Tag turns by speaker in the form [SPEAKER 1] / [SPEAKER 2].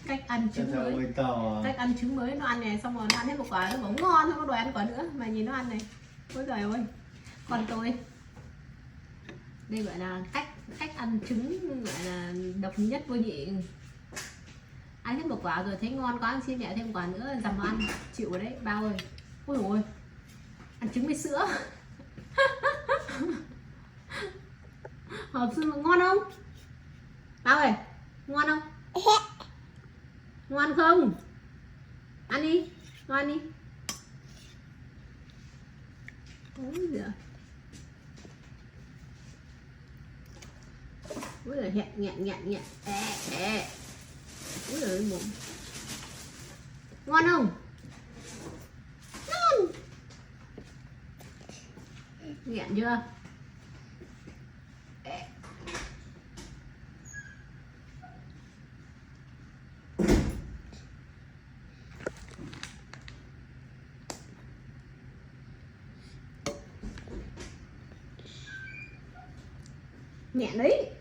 [SPEAKER 1] cách ăn trứng mới, cách ăn trứng mới. Nó ăn này xong rồi nó ăn hết một quả, nó bảo ngon, không có đòi ăn quả nữa. Mà nhìn nó ăn này, ôi trời ơi. Còn tôi đây gọi là cách ăn trứng gọi là độc nhất vô nhị. Ăn hết một quả rồi thấy ngon quá, xin mẹ thêm quả nữa, dằm vào ăn chịu rồi đấy bao ơi. Ôi ôi, ăn trứng với sữa. Hộp xương ngon không bao ơi, ngon không, ngon không, ăn đi, ngon đi. Ôi giời, ôi giời, nghẹn ôi giời mồm. Ngon không, ngon, nghẹn chưa. Nghẹn đấy.